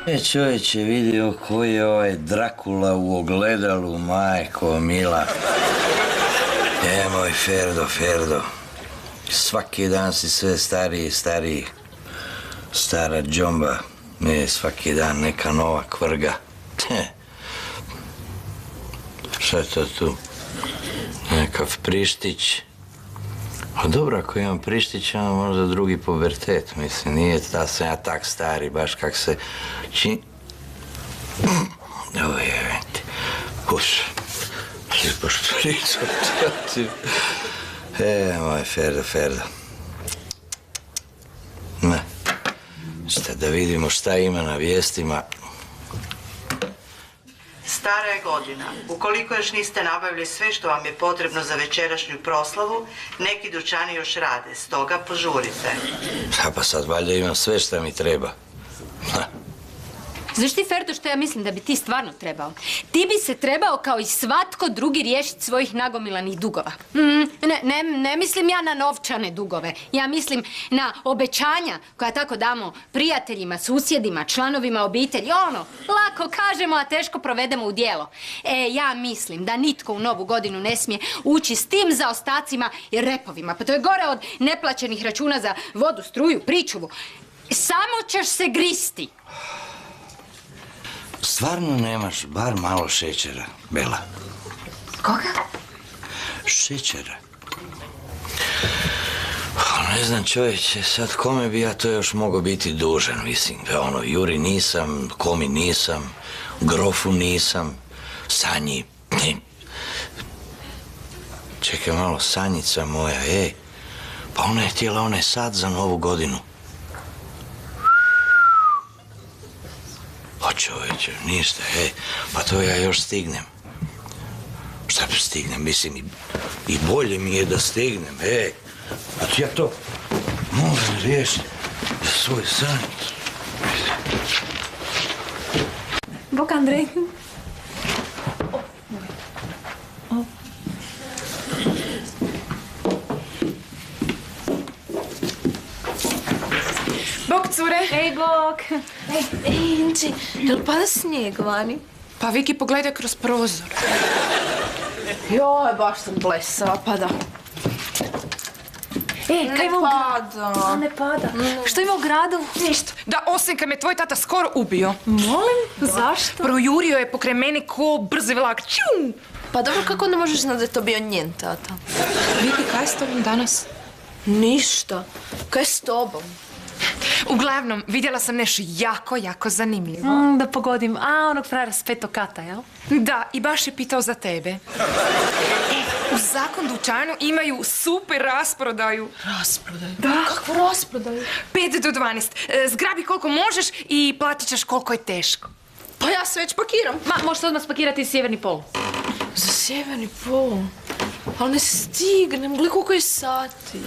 Čovječe, vidio koji je ovaj Drakula u ogledalu, majko mila. Moj Ferdo. Svaki dan si sve stariji i stariji. Stara džomba. Svaki dan neka nova kvrga. Šta je to tu? Nekakav prištić. A dobro, ako imam prištića, možda drugi pubertet. Mislim, nije da sam ja tak stari, baš kak se čini. Ovo je, puš. Lijepo špricu. Moj Ferdo. Ne. Šta da vidimo šta ima na vijestima. Stara je godina. Ukoliko još niste nabavili sve što vam je potrebno za večerašnju proslavu, neki dućani još rade, stoga požurite. Pa sad valjda imam sve što mi treba. Znaš ti, Ferdo, što ja mislim da bi ti stvarno trebao? Ti bi se trebao, kao i svatko drugi, riješiti svojih nagomilanih dugova. Ne mislim ja na novčane dugove. Ja mislim na obećanja koja tako damo prijateljima, susjedima, članovima obitelji. Lako kažemo, a teško provedemo u djelo. Ja mislim da nitko u novu godinu ne smije ući s tim zaostacima i repovima. Pa to je gore od neplaćenih računa za vodu, struju, pričuvu. Samo ćeš se gristi. Stvarno nemaš bar malo šećera, Bela? Koga? Šećera. Ne znam, čovječe, sad kome bi ja to još mogao biti dužan, mislim. Juri nisam, Komi nisam, Grofu nisam, Sanji. Čekaj malo, Sanjica moja, pa ona je htjela onaj sad za novu godinu. O čovječe, ništa, pa to ja još stignem. Šta pa stignem, mislim, i bolje mi je da stignem, pa ja to moram riješiti za svoj san. Bok, Andrej. Bok, cure! Ej, Bok! Ej, Inči, jel pada snijeg vani? Pa Viki, pogledaj kroz prozor. Joj, baš sam blesava, pada. Ej, kaj ima u gradu? Ne pada. Što ima u gradu? Ništa. Da, osim kad me tvoj tata skoro ubio. Molim? Zašto? Projurio je pokraj mene ko brzi vlak. Čum! Pa dobro, kako ne možeš znati da je to bio njen tata? Viki, kaj je s tobom danas? Ništa. Kaj je s tobom? Uglavnom, vidjela sam nešto jako zanimljivo. Da pogodim. Onog frajera s 5. kata, jel? Da, i baš je pitao za tebe. U Zakon dućanu imaju super rasprodaju. Rasprodaju? Da. Kakvu rasprodaju? 5 do 12. Zgrabi koliko možeš i platit ćeš koliko je teško. Pa ja se već pakiram. Možeš odmah spakirati sjeverni pol. Za sjeverni pol? Ali ne stignem, gledaj koliko je sati.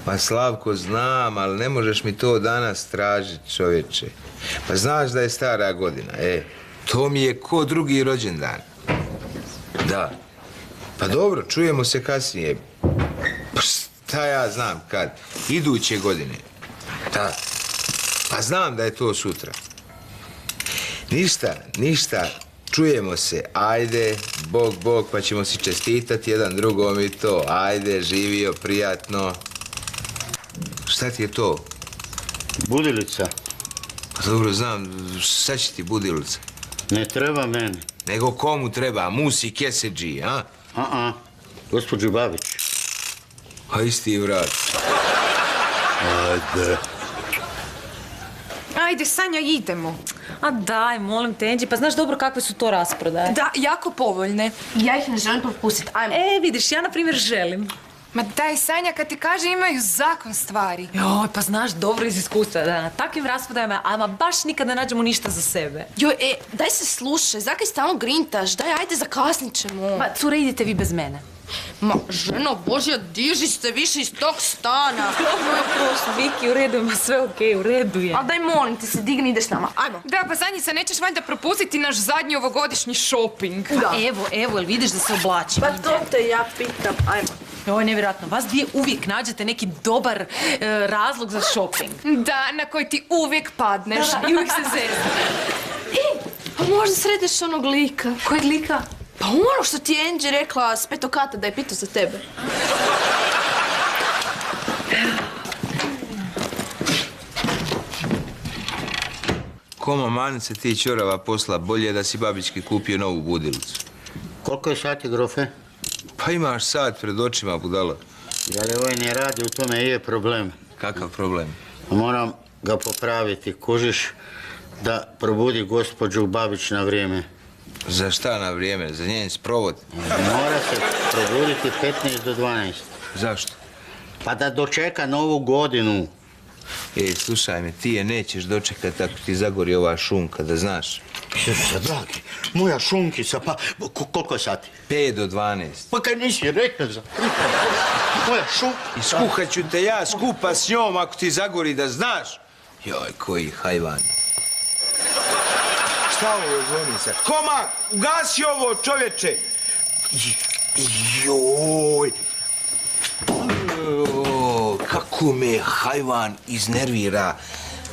Pa Slavko, znam, ali ne možeš mi to danas tražiti, čovječe. Pa znaš da je stara godina, to mi je ko drugi rođendan. Da. Pa dobro, čujemo se kasnije. Pa šta ja znam kad? Iduće godine. Da. Pa znam da je to sutra. Ništa. Čujemo se, ajde, Bog, pa ćemo si čestitati jedan drugom i to. Ajde, živio, prijatno. Šta ti je to? Budilica. Pa dobro znam, šta će ti budilica? Ne treba meni. Nego komu treba? Musi Keseđi, a? Gospođu Babić. A isti vrat. Ajde. Ajde, Sanja, idemo. A daj, molim te, Anđi, pa znaš dobro kakve su to rasprodaje. Da, jako povoljne. Ja ih ne želim propustiti, ajmo. Vidiš, ja na primjer želim. Ma daj, Sanja, kad ti kaže imaju zakon stvari. Joj, pa znaš dobro iz iskustva da na takvim rasprodajama, ama baš nikad ne nađemo ništa za sebe. Joj, daj se slušaj, zakaj stalno grintaš? Daj, ajde, zakasnit ćemo. Ma, cure, idite vi bez mene. Ma, ženo Božja, diži se više iz tog stana. Moj prošli, Viki, u redu, ma sve okej, u redu je. A daj, molim te se, digni, ideš s nama, ajmo. Da, pa Sanjica, nećeš valjda propustiti naš zadnji ovogodišnji šoping. Da. Evo, jel vidiš da se oblačim? Pa to te ja pitam, ajmo. Ovo je nevjerojatno. Vas dvije uvijek nađete neki dobar razlog za shopping. Da, na koji ti uvijek padneš i uvijek se zeznaš. Pa možda sretneš onog lika. Kojeg lika? Pa ono što ti je Angie rekla s petokata da je pitao za tebe. Koma manice ti čorava posla, bolje da si babički kupio novu budilicu. Koliko je sati, grofe? Pa imaš sat pred očima, budalo. Ali ovaj ne radi, u tome je problem. Kakav problem? Moram ga popraviti, kužiš, da probudi gospođu Babić na vrijeme. Za šta na vrijeme? Za njen sprovod? Mora se probuditi 15 do 12. Zašto? Pa da dočeka novu godinu. Slušaj me, ti je nećeš dočekati ako ti zagori ova šunka, da znaš. Isuse, dragi, moja šunkica, pa koliko je sati? 5 do 12. Pa kaj nisi rekla za... Moja šunkica... I skuhat ću te ja skupa s njom ako ti zagori, da znaš. Joj, koji hajvan. Šta ovo zvoni sad? Koma, ugasi ovo, čovječe! Joj! Kako me hajvan iznervira.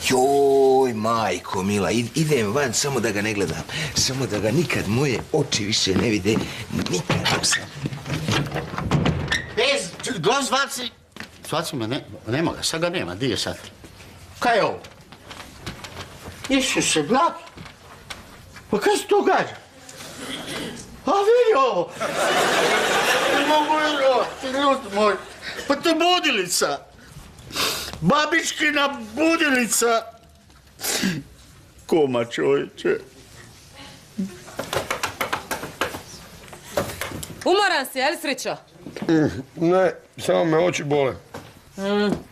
Joj, majko mila, idem van samo da ga ne gledam. Samo da ga nikad moje oči više ne vide. Nikad sam. Glas zvaci! Zvaci me, nema ga, sad ga nema, di je sad? Kaj je ovo? Isuse, blagi! Pa kaj se to događa? A vidi ovo! Ne mogu vjerovati, ljudi moji. Pa to je budilica! Babičkina budilica! Koma, čovječe. Umoran si, jel, Srićo? Ne, samo me oči bole.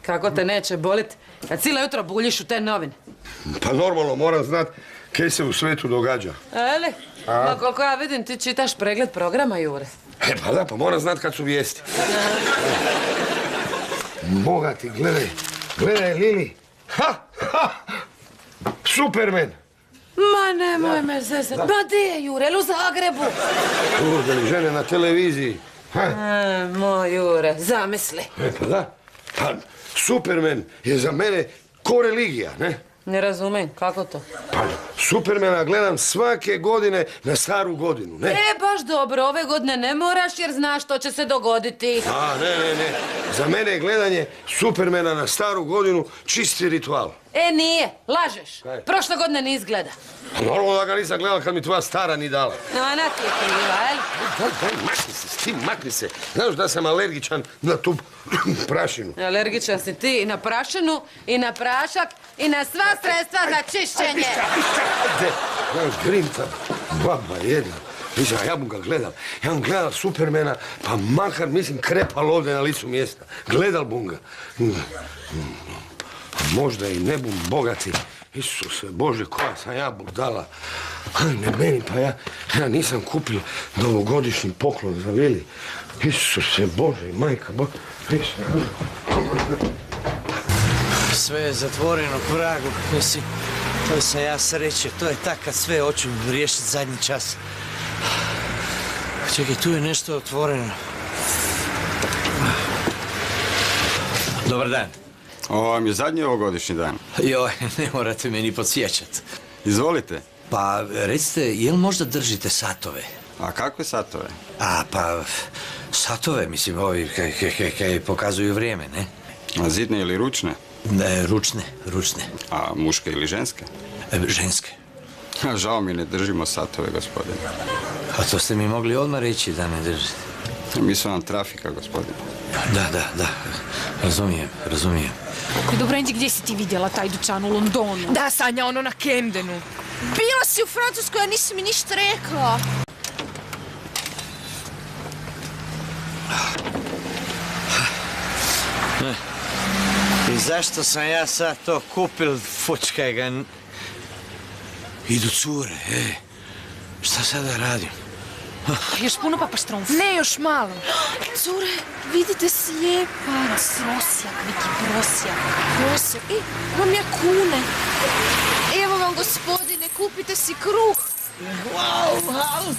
Kako te neće bolit kad cijelo jutro buljiš u te novine? Pa normalno, moram znat kaj se u svetu događa. Eli? Ma koliko ja vidim, ti čitaš pregled programa, Jure. Pa da, pa moram znat kad su vijesti. Boga ti, gledaj, Lili. Superman. Ma nemoj me zezat. Ma di je, Jure, u Zagrebu? Urde, žene na televiziji. Moj Jure, zamisli. Pa da, pa Superman je za mene ko religija, ne? Ne razumijem, kako to? Pa Supermana gledam svake godine na staru godinu, ne? Baš dobro, ove godine ne moraš jer znaš što će se dogoditi. Ne. Za mene je gledanje Supermana na staru godinu čisti ritual. Nije, lažeš. Kaj? Prošle godine ni izgleda. Normalno da ga nisam gledala kad mi tvoja stara ni dala. Ona ti je kriva, jel? Daj, makni se, s tim makni se. Znaš da sam alergičan na tu prašinu. Alergičan si ti i na prašinu, i na prašak, i na sva sredstva za čišćenje. Ajde, znaš, grimta, baba jedna. Mislim, ja bom ga gledal. Ja bom gledal Supermana, pa makar, mislim, krepal ovdje na licu mjesta. Gledal bom ga. Možda i ne bom bogati. Isuse Bože, koja sam ja budala. Ne meni, pa ja nisam kupio novogodišnji poklon za Vili. Isuse Bože, majka Bože. Sve je zatvoreno k vragu, mislim. To sam ja sreće, to je tak kad sve hoću riješiti zadnji čas. Čekaj, tu je nešto otvoreno. Dobar dan. Ovo vam je zadnji ovogodišnji dan. Joj, ne morate me ni podsjećat. Izvolite. Pa, recite, jel možda držite satove? A kakve satove? Pa, satove, mislim, ovi kaj pokazuju vrijeme, ne? A zidne ili ručne? Ručne. A muške ili ženske? Ženske. Žao mi, ne držimo satove, gospodine. A to ste mi mogli odmah reći da ne držite. Mi su vam trafika, gospodine. Da. Razumijem. Dobro, Angie, gdje si ti vidjela taj dućan u Londonu? Da, Sanja, ono na Camdenu. Bila si u Francuskoj, a nisi mi ništa rekla. I zašto sam ja sad to kupil, fučkaj ga... Idu cure, Šta sada radim? Još puno papaštronf. Ne, još malo. Cure, vidite slijepac. Prosjak, neki prosjak. Imam ja kune. Evo vam, gospodine, kupite si kruh. Wow.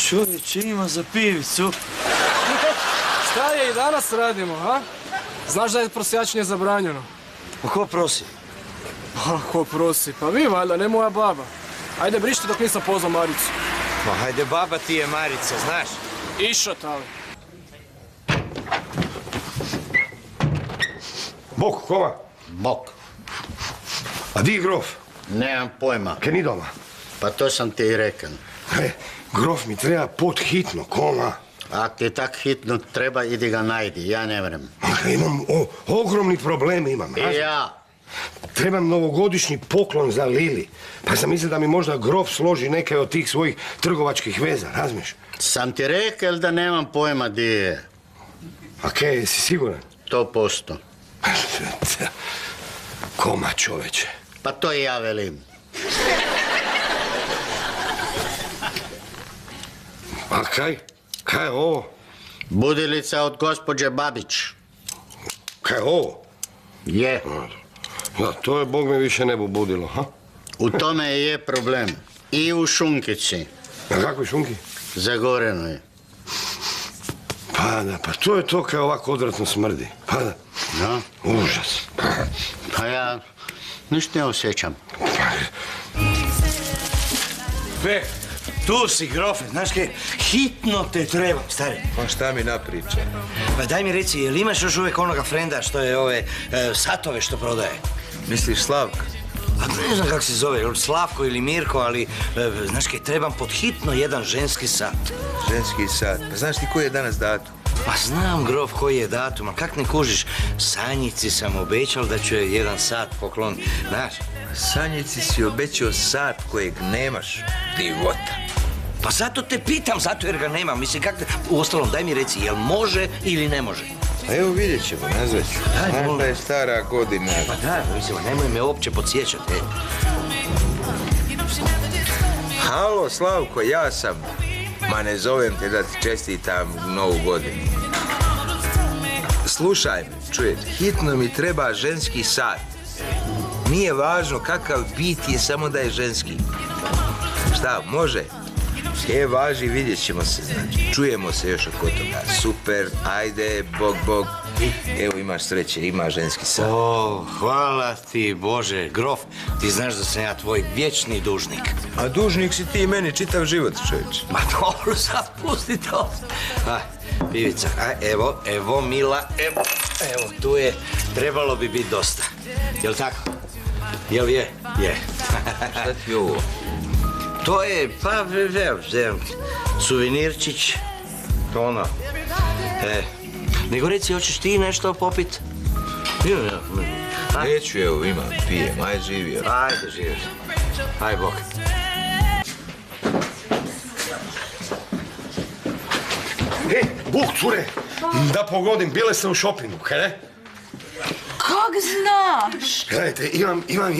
čovječe, ima za pivicu. Šta je i danas radimo, a? Znaš da je prosjačenje zabranjeno? Pa ko prosi? A, ko prosi? Pa vi valjda, ne moja baba. Ajde, brišite dok nisam pozvao Maricu. Ma hajde, baba ti je Marica, znaš? Išo, tali. Bok, koma? Bok. A di grof? Nemam pojma. Ke ni doma? Pa to sam ti i rekel. Grof mi treba pod hitno, koma. Ak ti tak hitno treba, idi ga najdi, ja ne vrem. Imam ogromni problem imam. I ja. Trebam novogodišnji poklon za Lili. Pa sam mislio da mi možda grof složi neke od tih svojih trgovačkih veza, razumiješ? Sam ti rekel da nemam pojma di je. A ke, jesi siguran? 100%. Koma, čoveče. Pa to i ja velim. A kaj? Kaj je ovo? Budilica od gospođe Babić. Kaj je ovo? Je. Da, to je Bog me više ne bu budilo, ha? U tome je problem. I u šunkici. Na kakvoj šunki? Zagorenoj. Pa da, pa to je to kaj ovako odvratno smrdi. Pa da. No? Užas. Pa ja ništa ne osjećam. Tu si, grofe, znaš kaj, hitno te trebam, stari. Pa šta mi napriča? Pa daj mi reci, jel imaš još uvijek onoga frenda što je ove satove što prodaje? Misliš Slavka? A ne znam kako se zove, jel Slavko ili Mirko, ali, znaš kaj, trebam pod hitno jedan ženski sat. Ženski sat. Pa znaš ti koji je danas datum? Pa znam, grof, koji je datum, a kak ne kužiš? Sanjici sam obećal da ću je jedan sat poklon, znaš? Sanjici si obećao sat kojeg nemaš, divota. Pa zato te pitam, zato jer ga nemam. Mislim, kak te... Uostalom, daj mi reci, jel može ili ne može? A evo vidjet ćemo, nazvat ću. Možda je stara godina. Pa da, mislim, nemoj me uopće podsjećati. Halo, Slavko, ja sam. Ma ne zovem te da ti čestitam novu godinu. Slušaj me, čujete, hitno mi treba ženski sat. Nije važno kakav bit je, samo da je ženski. Šta, može? Važi, vidjet ćemo se, znači. Čujemo se još oko toga. Super, ajde, bog. Evo, imaš sreće, ima ženski sat. O, hvala ti, Bože. Grof, ti znaš da sam ja tvoj vječni dužnik. A dužnik si ti i meni čitav život, čovječe. Ma dobro, sad pusti to. Pivica, evo, Mila, evo, tu je. Trebalo bi biti dosta. Jel tako? Jel je? Je. Šta ti je ovo? To je, pa, suvenirčić, to ono. Nego reci, hoćeš ti nešto popit? Neću, evo, imam, pijem, aj živio. Ajde, živio. Aj, Bog. Buk, cure, da pogodim, bile ste u šopingu, kaj ne? Kak znaš? Gledajte, imam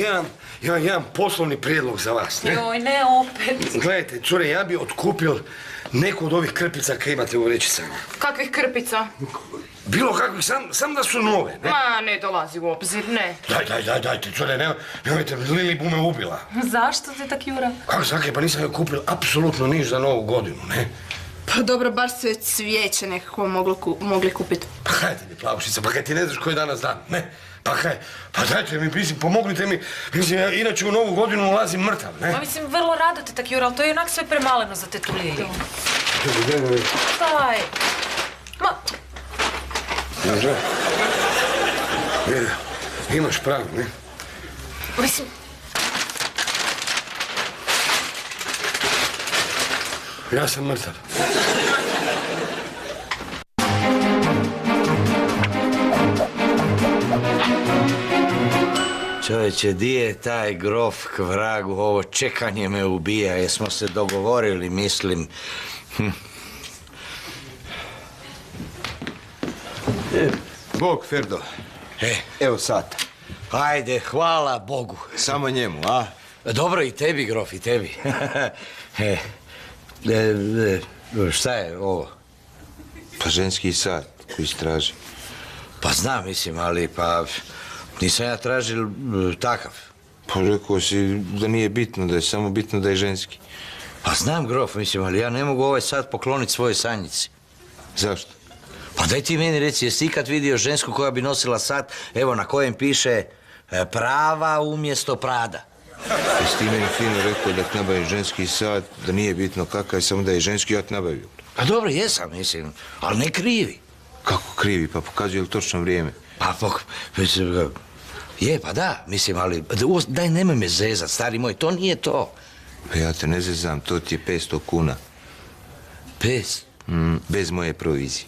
jedan poslovni prijedlog za vas, ne? Joj, ne opet. Gledajte, cure, ja bi otkupio neku od ovih krpica kaj imate u vrećicama. Kakvih krpica? Bilo kakvih, sam da su nove, ne? Ma, ne dolazi u obzir, ne. Dajte, cure, nemojte, Lili bu me ubila. Zašto te tak jura? Kako zakaj, pa nisam joj kupio apsolutno niš za novu godinu, ne? Pa dobro, bar se cvijeće nekako mogli kupiti. Pa hajde mi, plavušica, pa kaj ti ne znaš koji je danas dan, ne? Pa dajte mi, mislim, pomognite mi, mislim, ja inače u novu godinu ulazim mrtav, ne? Ma mislim, vrlo rado te tak jura, ali to je onak sve premaleno za tetu Lili. Daj. Ma... Možda? Imaš pravo, ne? Mislim... Ja sam mrtav. Čovječe, di je taj grof k vragu? Ovo čekanje me ubija. Jesmo se dogovorili, mislim. Bog, Ferdo. Evo sata. Ajde, hvala Bogu. Samo njemu, a? Dobro, i tebi, grof, i tebi. Šta je ovo? Pa ženski sat koji se traži. Pa znam, mislim, ali pa nisam ja tražil takav. Pa rekao si da nije bitno, da je samo bitno da je ženski. Pa znam, grof, mislim, ali ja ne mogu ovaj sat pokloniti svojoj sanjici. Zašto? Pa daj ti meni reci, jesi ikad vidio žensku koja bi nosila sat, evo, na kojem piše prava umjesto prada? Jesi ti meni fino rekao da ti nabavim ženski sat, da nije bitno kakav, samo da je ženski, ja ti nabavio. Pa dobro, jesam, mislim, ali ne krivi. Kako krivi? Pa pokazuje li točno vrijeme? Pa je, pa da, mislim, ali daj nemoj me zezat, stari moj, to nije to. Pa ja te ne zezam, to ti je 500 kuna. 500? Bez moje provizije.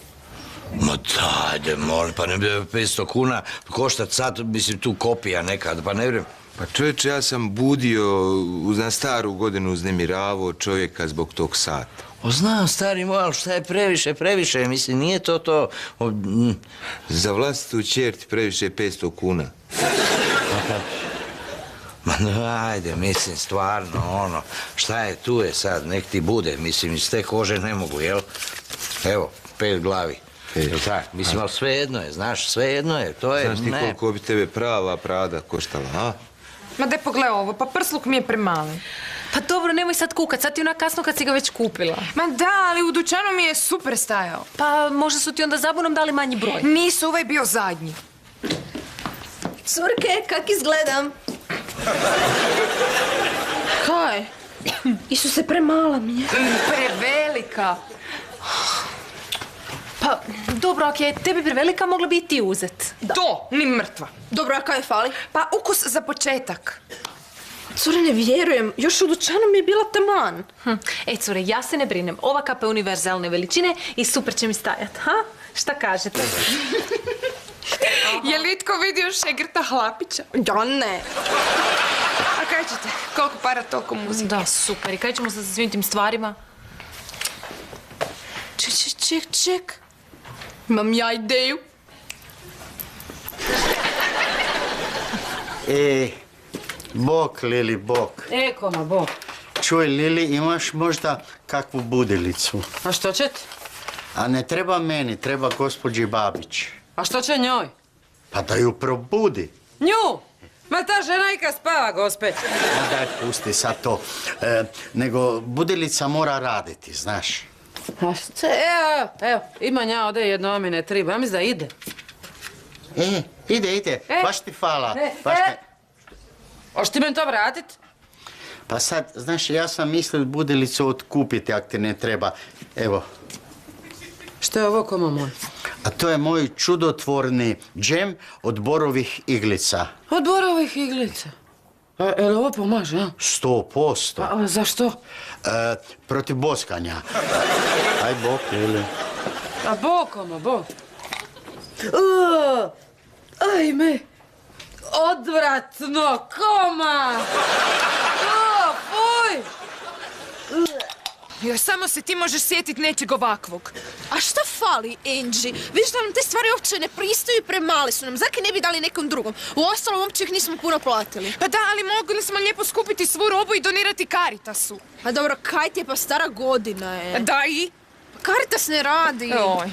Ma dajde, molim, pa ne bi 500 kuna koštat sad, mislim, tu kopija nekad, pa ne vjerujem. Pa čovječe, ja sam budio na staru godinu uznemiravao čovjeka zbog tog sata. O, znam, stari moj, ali šta je previše, mislim, nije to... Za vlastitu čer ti previše 500 kuna. Ma ajde, mislim, stvarno, ono, šta je, tu je sad, nek ti bude, mislim, iz te kože ne mogu, jel? Evo, 5 glavi. Jel tak? Mislim, ali svejedno je, znaš, svejedno je, to je... Znaš ti koliko bi tebe prava prada koštala, a? Ma daj pogledaj ovo, pa prsluk mi je premali. Pa dobro, nemoj sad kukat, sad ti onak kasno kad si ga već kupila. Ma da, ali u dućanu mi je super stajao. Pa možda su ti onda zabunom dali manji broj. Nisu, ovaj bio zadnji. Curke, kak izgledam? Kaj? Isuse, premala mi je. Prevelika. Pa, dobro, ako je tebi prevelika, mogla bi i ti uzet. To, ni mrtva. Dobro, a kaj fali? Pa ukus za početak. Cure, ne vjerujem. Još u dućanu mi je bila taman. E, cure, ja se ne brinem. Ova kapa je univerzalne veličine i super će mi stajat, ha? Šta kažete? Je li itko vidio Šegrta Hlapića? Ja ne. A kaj ćete? Koliko para, toliko muzike. Da, super. I kaj ćemo sa svim tim stvarima? Ček. Imam ja ideju. Bok, Lili, bok. Koma, bok. Čuj, Lili, imaš možda kakvu budilicu? A što će ti? A ne treba meni, treba gospođi Babić. A što će njoj? Pa da ju probudi. Nju? Ma ta žena i kad spava, gospeć. Ma daj, pusti sad to. Nego budilica mora raditi, znaš. Evo, imam ja ovdje jedno mi ne treba, ja mislim da ide. Ide, baš ti fala. Hoš ti meni to vratit? Pa sad, znaš, ja sam mislil budilicu otkupiti ako ti ne treba. Evo. Što je ovo, koma moj? A to je moj čudotvorni džem od borovih iglica. Od borovih iglica? Jel ovo pomaže, a? 100%. A zašto? Protiv boskanja. Aj, bok, Lili. A bok, koma, bok. Ajme. Odvratno, koma! Fuj! Joj, samo se ti možeš sjetit nečeg ovakvog. A šta fali, Angie? Viš da nam te stvari uopće ne pristaju i premali su nam. Zaki ne bi dali nekom drugom? Uostalom, uopće ih nismo puno platili. Pa da, ali mogli smo lijepo skupiti svu robu i donirati Caritasu. A dobro, kaj ti je, pa stara godina je. Da i? Pa Caritas ne radi. Oj.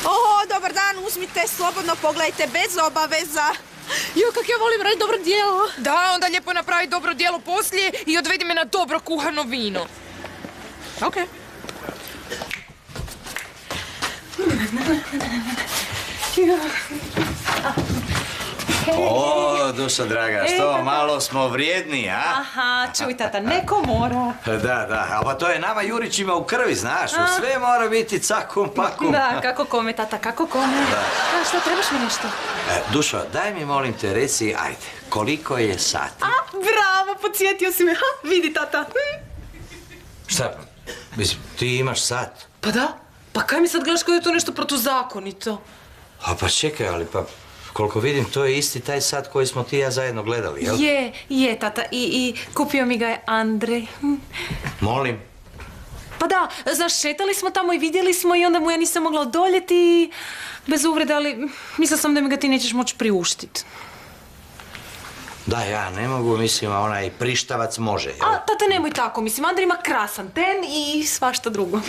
Oho, dobar dan, uzmite, slobodno pogledajte, bez obaveza. Jo, kak ja volim raditi dobro djelo. Da, onda lijepo napravi dobro djelo poslije i odvedi me na dobro kuhano vino. Okej. O, dušo draga, što malo smo vrijedni, a? Aha, čuj tata, neko mora. Da, a pa to je nama Jurićima u krvi, znaš, u sve mora biti cakum pakum. Da, kako kome, tata, kako kome. A šta, trebaš mi nešto? Dušo, daj mi molim te reci, ajde, koliko je sati? A, bravo, podsjetio si me, ha, vidi tata. Šta, mislim, ti imaš sat? Pa da, pa kaj mi sad gledaš kao je to nešto protuzakonito? A pa čekaj, ali pa... Koliko vidim, to je isti taj sat koji smo ti i ja zajedno gledali, jel? Je, tata, i kupio mi ga je Andrej. Molim? Pa da, znaš, šetali smo tamo i vidjeli smo i onda mu ja nisam mogla odoljeti i... Bez uvrede, ali mislila sam da mi ga ti nećeš moći priuštiti. Da, ja ne mogu, mislim, a onaj prištavac može, jel? A, tata, nemoj tako, mislim, Andrej ima krasan ten i svašta drugo.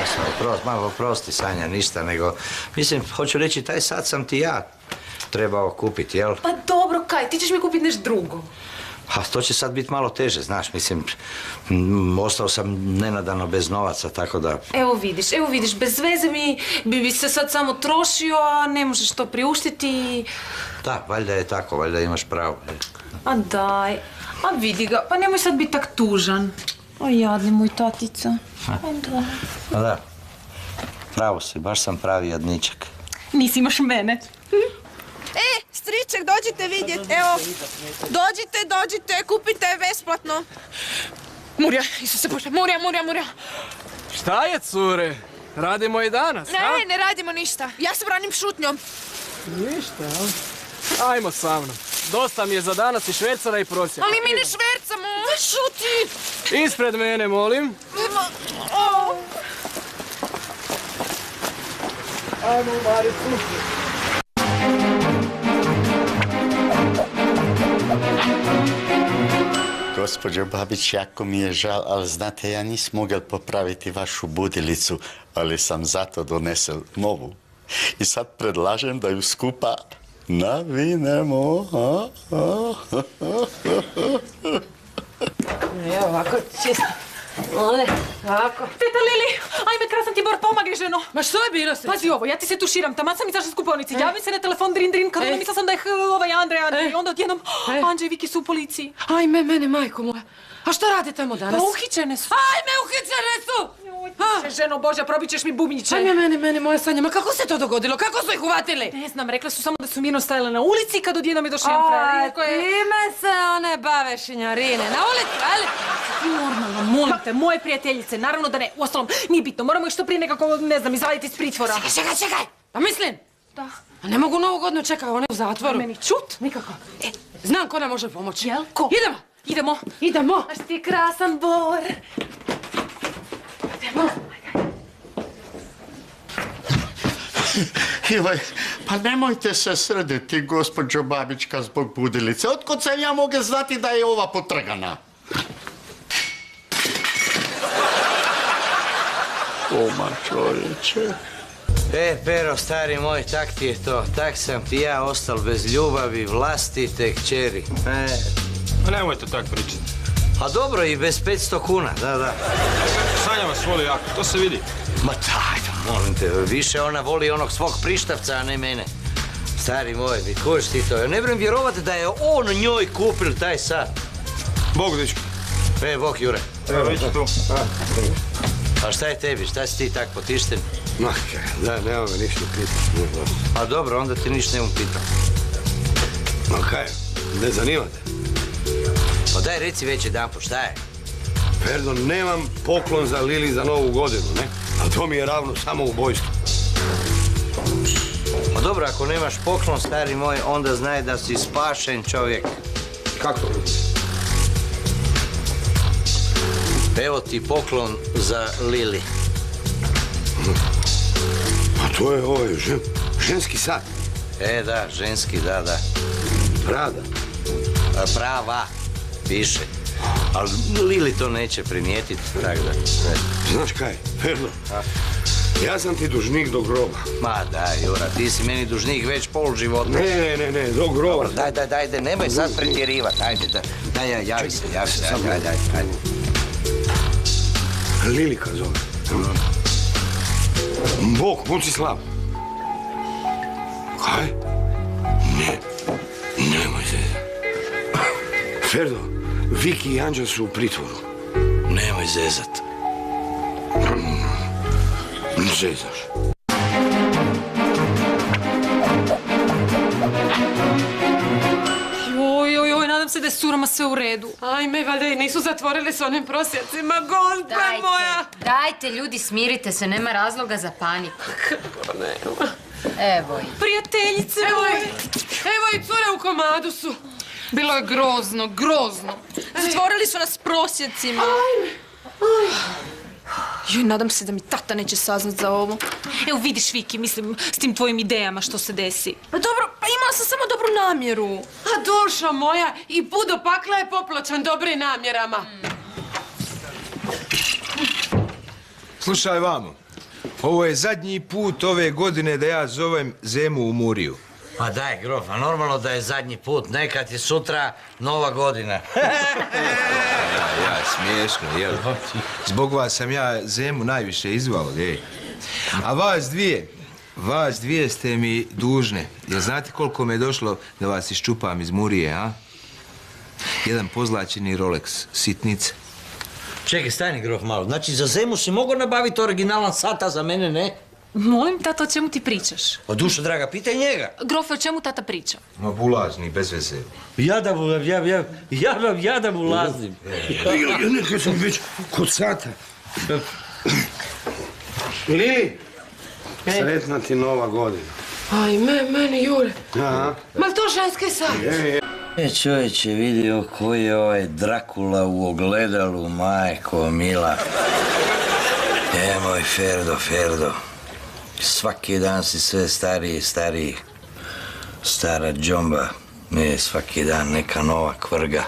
Jasno, malo prosti, Sanja, ništa, nego... Mislim, hoću reći, taj sat sam ti ja trebao kupiti, jel? Pa dobro, kaj, ti ćeš mi kupiti nešto drugo. A to će sad biti malo teže, znaš, mislim, ostao sam nenadano bez novaca, tako da... Evo vidiš, bez veze bi se sad samo trošio, a ne možeš to priuštiti. Da, valjda je tako, valjda imaš pravo. A daj, a vidi ga, pa nemoj sad biti tak tužan. O jadni moj tatica. A da, pravo si, baš sam pravi jadničak. Nisi imaš mene. Striček, dođite vidjet, evo. Dođite, kupite besplatno. Murja, Isuse Bože, Murja. Šta je, cure? Radimo i danas, a? Ne radimo ništa. Ja se branim šutnjom. Ništa, a? Ajmo sa mnom. Dosta mi je za danas i švercera i prosjaka. Ali mi ne švercamo. Šuti. Ispred mene, molim. Ajmo, Maricu. Gospođo Babić, jako mi je žal, ali znate, ja nisam mogel popraviti vašu budilicu, ali sam zato donesel novu. I sad predlažem da ju skupa navinemo. Evo ovako, čisto. Ovako. Teta Lili, ajme krasan ti Bor, pomagaj ženo. Ma što je bilo sreće? Pazi ovo, ja ti se tuširam, taman sam izašla s kupovnici. Javim se na telefon, drin, kad mislila sam da je Andrej. I onda odjednom, Andrej i Viki su u policiji. Ajme, mene, majko moja. A što rade tamo danas? Pa uhićene su. Ajme, uhićene su! Ženo Božja, probit ćeš mi bubnjiće. Ajme, mene, moja Sanja, ma kako se to dogodilo? Kako su ih uvatili? Ne znam, rekla su samo da su mirno stajale na ulici kad odjednom je došao jedan frajer. Time se one bave šinjarine. Na ulici, ali? Normalno, molim te, moje prijateljice, naravno da ne. Uostalom, nije bitno, moramo ih što prije nekako, ne znam, izvaditi iz pritvora. Čekaj! Pa mislim? Da. A ne mogu novu godinu čekati, one u zatvoru. Meni čut? Nikako. Znam ko nam može pomoći. Jel? Ko? Idemo. Aš ti krasan Bor. Idemo. Joj, pa nemojte se srditi, gospođo Babićka, zbog budilice. Otkud sam ja mogu znati da je ova potrgana? Oma čovječe. Pero, stari moj, tak ti je to. Tak sam ti ja ostal bez ljubavi, vlastite kćeri. Pa nemojte tak pričati. A dobro, i bez 500 kuna, da. Sanja vas voli jako, to se vidi. Ma daj, molim te, više ona voli onog svog prištavca, a ne mene. Stari moj, kojiš ti to? Ja ne vrem vjerovati da je on njoj kupil taj sat. Bog, dečki. Bog, Jure. Evo, već tu. A šta je tebi? Šta si ti tak potišten? Ma, da, nema me ništa pitati. A dobro, onda ti ništa nemam pitao. Ma kaj, ne zanimate? Pa daj reci već jedanput, šta je? Ferdo, nemam poklon za Lili za novu godinu, ne? A to mi je ravno samo ubojstvo. Pa dobro, ako nemaš poklon, stari moj, onda znaj da si spašen čovjek. Kako to? Evo ti poklon za Lili. A to je ovaj ženski sat. Da, ženski, da. Prada. Prava, piše. Ali Lili to neće primijetiti, tako da... Znaš kaj, Ferdo? Ja sam ti dužnik do groba. Ma daj, Jura, ti si meni dužnik već pol života. Ne, do groba. Daj, nemoj sad pretjerivati, daj, javi se, ajde. Lilika zove. Bog, Mucislav. Kaj? Nemoj se. Ferdo, Viki i Anđa su u pritvoru. Nemoj zezat. Zezaš. Joj, nadam se da je s curama sve u redu. Ajme, valjda i nisu zatvorili s onim prosjacima, golba moja. Dajte, ljudi, smirite se, nema razloga za paniku. Nema. Evo ih. Prijateljice moje. Evo i cure u komadu su. Bilo je grozno. Zatvorili su nas s prosjecima. Joj, nadam se da mi tata neće saznat za ovo. Evo vidiš, Viki, mislim, s tim tvojim idejama što se desi. Pa dobro, pa imala sam samo dobru namjeru. A dušo moja, i put do pakla je popločan dobrim namjerama. Slušaj vamo, ovo je zadnji put ove godine da ja zovem Zemu u Muriju. Ma daj, grof, a normalno da je zadnji put, nekad je sutra Nova godina. Ja, smiješno, jel? Zbog vas sam ja Zemu najviše izvao, ej. A vas dvije ste mi dužne. Jel znate koliko me je došlo da vas iščupam iz Murije, a? Jedan pozlačeni Rolex, sitnica. Čekaj, stani, grof, malo. Znači, za Zemu si mogao nabaviti originalan sat, a za mene ne? Molim, tata, o čemu ti pričaš? O dušo, draga, pitaj njega. Grofe, o čemu tata priča? Ma bulažni, bez veze. Ja da mu lazim. Ja nekaj sam već kod sata. Lili, sretna ti Nova godina. Aj, meni, Jure. Aha. Ma to ženski sad? Čovječe, vidio koji je ovaj Drakula u ogledalu, majko mila. Moj Ferdo. Svaki dan si sve stariji i stariji. Stara džomba. Svaki dan neka nova kvrga.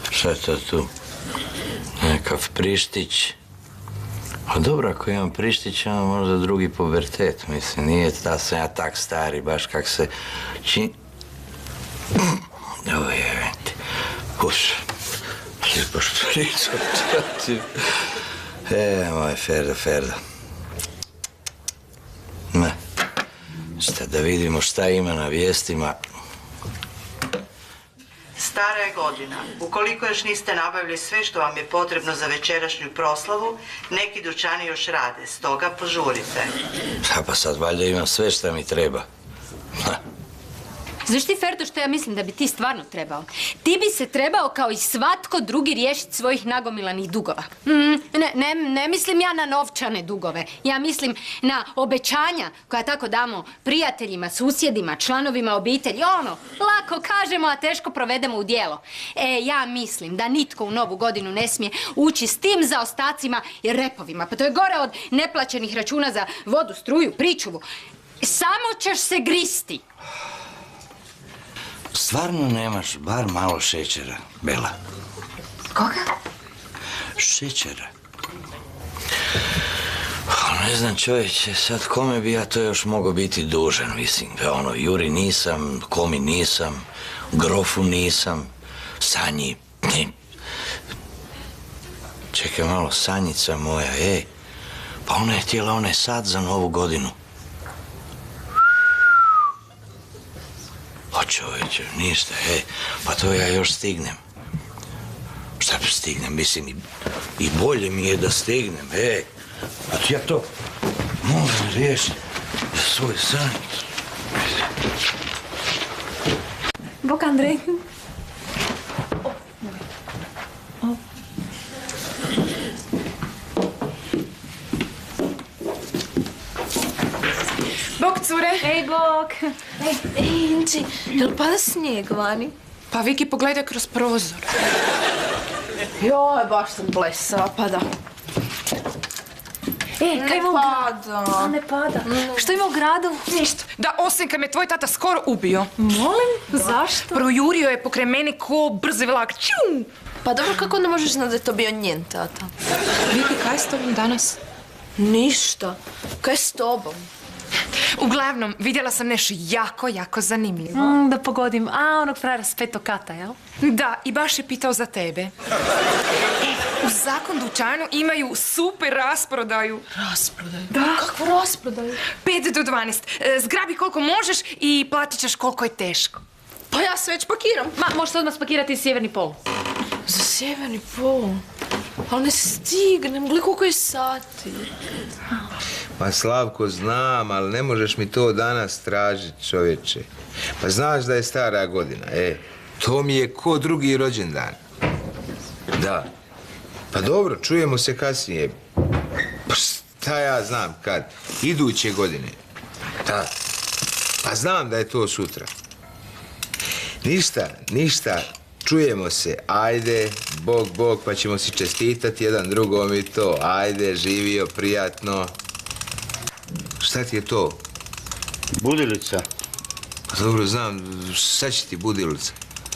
Šta je to tu? Nekakav prištić. A dobro, ako imam prištić, onda možda drugi pubertet. Mislim, nije da sam ja tak stari, baš kak se čini. Evo je, kuš. Lijepo štoricu. Moj Ferdo. Ne. Šta da vidimo šta ima na vijestima. Stara je godina. Ukoliko još niste nabavili sve što vam je potrebno za večerašnju proslavu, neki dućani još rade, stoga požurite. Pa sad valjda imam sve što mi treba. Znaš ti, Ferdo, što ja mislim da bi ti stvarno trebao? Ti bi se trebao kao i svatko drugi riješiti svojih nagomilanih dugova. Ne mislim ja na novčane dugove. Ja mislim na obećanja koja tako damo prijateljima, susjedima, članovima obitelji. Lako kažemo, a teško provedemo u djelo. Ja mislim da nitko u Novu godinu ne smije ući s tim zaostacima i repovima. Pa to je gore od neplaćenih računa za vodu, struju, pričuvu. Samo ćeš se gristi. Stvarno nemaš bar malo šećera, Bela? Koga? Šećera. Ne znam, čovječe, sad kome bi ja to još mogao biti dužan, mislim. Juri nisam, Komi nisam, Grofu nisam, Sanji. Čekaj malo, Sanjica moja, pa ona je htjela onaj sat za Novu godinu. O čovječe, ništa, pa to ja još stignem. Šta stignem, mislim, i bolje mi je da stignem, pa ja to moram riješiti za svoj san. Bok, Andrej. Bok, cure. Ej, Bok. Ej, Inči, jel pada snijeg vani? Pa Viki, pogledaj kroz prozor. Joj, baš sam blesava, pada. Kaj ima pada. Ne pada. Što ima u gradu? Ništa. Da, osim kad me tvoj tata skoro ubio. Molim? Zašto? Projurio je pokraj mene ko brzi vlak. Čum! Pa dobro, kako ne možeš znati da je to bio njen tata? Viki, kaj je s tobom danas? Ništa. Kaj je s tobom? Uglavnom, vidjela sam nešto jako zanimljivo. Da pogodim. Onog frajera s 5. kata, jel? Da, i baš je pitao za tebe. U Zakon dućanu imaju super rasprodaju. Rasprodaju? Da. Kakvu rasprodaju? 5 do 12. Zgrabi koliko možeš i platit ćeš koliko je teško. Pa ja se već pakiram. Možeš se odmah spakirati i Sjeverni pol. Za Sjeverni pol? Ali ne stignem, gledaj koliko je sati. Pa Slavko, znam, ali ne možeš mi to danas tražiti, čovječe. Pa znaš da je stara godina, to mi je ko drugi rođendan. Da. Pa dobro, čujemo se kasnije. Šta ja znam kad? Iduće godine. Da. Pa znam da je to sutra. Ništa. Čujemo se, ajde, Bog, pa ćemo si čestitati jedan drugom i to. Ajde, živio, prijatno. Šta ti je to? Budilica. Pa dobro, znam, šta će ti budilica?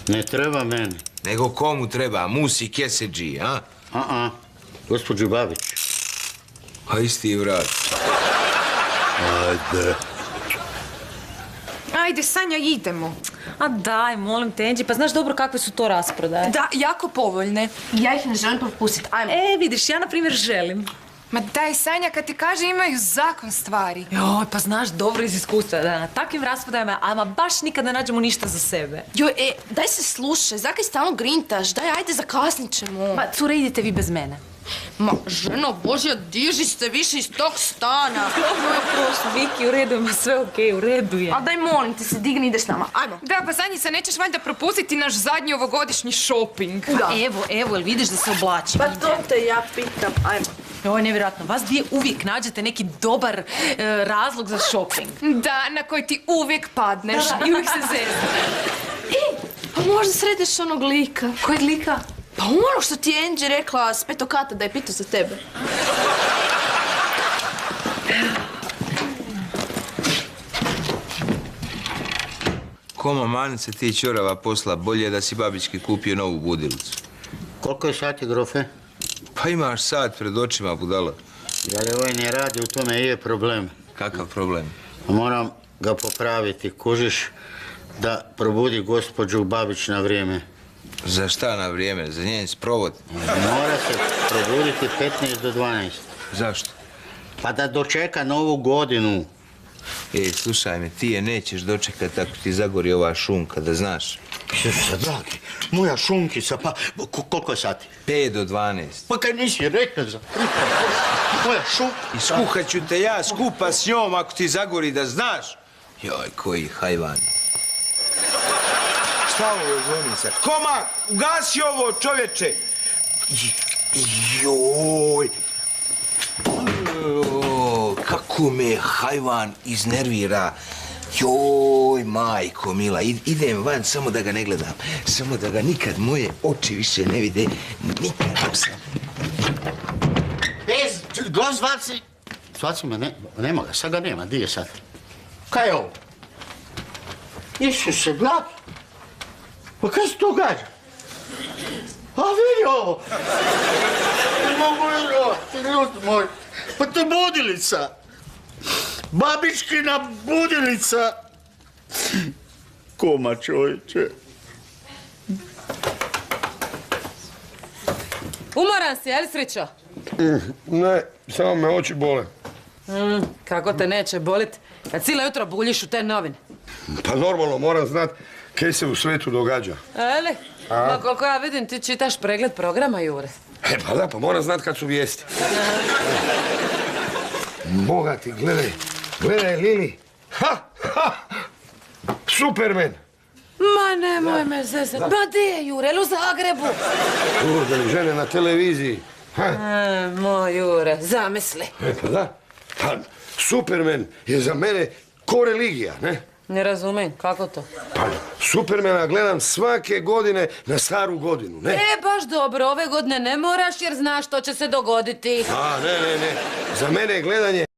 Ne treba meni. Nego komu treba? Musi keseđi, a? Gospođu Babić. A isti vrat. Ajde. ajde, Sanja, idemo. A daj, molim te, Angie, pa znaš dobro kakve su to rasprodaje. Da, jako povoljne. Ja ih ne želim propustiti, ajmo. Vidiš, ja na primjer želim. Ma daj, Sanja, kad ti kaže imaju zakon stvari. Joj, pa znaš dobro iz iskustva da na takvim rasprodajama, ama baš nikad ne nađemo ništa za sebe. Joj, daj se slušaj, zakaj stalno grintaš? Daj, ajde, zakasnit ćemo. Ma, cure, idite vi bez mene. Ma, ženo Božja, diži se više iz tog stana. Dobro, prošlo, Viki, u redu, ma sve okej, u redu je. Ali daj, molim te se, digni, ideš s nama, ajmo. Da, pa Sanjica, nećeš valjda propustiti naš zadnji ovogodišnji shopping. Da. Evo, jel vidiš da se oblačim? Pa to te ja pitam, ajmo. Ovo je nevjerojatno, vas dvije uvijek nađete neki dobar razlog za shopping. Da, na koji ti uvijek padneš i uvijek se zeznaš. Pa možda sretneš onog lika. Kojeg lika? Pa ono što ti je Angie rekla s 5. kata da je pitao za tebe. Koma manice ti čorava posla, bolje da si babički kupio novu budilicu. Koliko je sati, grofe? Pa imaš sat pred očima, budalo. Ja li ovaj ne radi, u tome je problem. Kakav problem? Moram ga popraviti, kužiš, da probudi gospođu Babić na vrijeme. Za šta na vrijeme? Za njen sprovod? Mora se probuditi 15 do 12. Zašto? Pa da dočeka novu godinu. Slušaj me, ti je nećeš dočekati ako ti zagori ova šunka, da znaš. Srce, dragi, moja šunkica, pa koliko je sati? 5 do 12. Pa kaj nisi rekla za moja šunka? I skuhat ću te ja skupa s njom ako ti zagori, da znaš. Joj, koji hajvan. Šta ovo zvoni sad? Koma, ugasi ovo, čovječe! Joj! Kako me hajvan iznervira. Joj, majko mila, idem van samo da ga ne gledam. Samo da ga nikad moje oči više ne vide. Nikad sam. Glas zvaci! Zvaci me, nema ga, sad ga nema, di je sad? Kaj je ovo? Isuse, blagi! Pa kaj se događa? A vidi ovo! Ne mogu vjerovati, ljudi moji. Pa to je budilica. Babičkina budilica. Koma, čovječe. Umoran si, jel, Srićo? Ne, samo me oči bole. Kako te neće bolit kad cijelo jutro buljiš u te novine? Pa normalno, moram znat kaj se u svetu događa. Eli? Ma koliko ja vidim, ti čitaš pregled programa, Jure. Pa da, pa moram znat kad su vijesti. Boga ti, gledaj, Lili. Superman. Ma nemoj me zezat. Ma di je, Jure, jel u Zagrebu? Žene na televiziji. Moj Jure, zamisli. Pa da, pa Superman je za mene ko religija, ne? Ne razumijem, kako to? Pa Supermana gledam svake godine na staru godinu, ne? Baš dobro, ove godine ne moraš jer znaš što će se dogoditi. Ne. Za mene je gledanje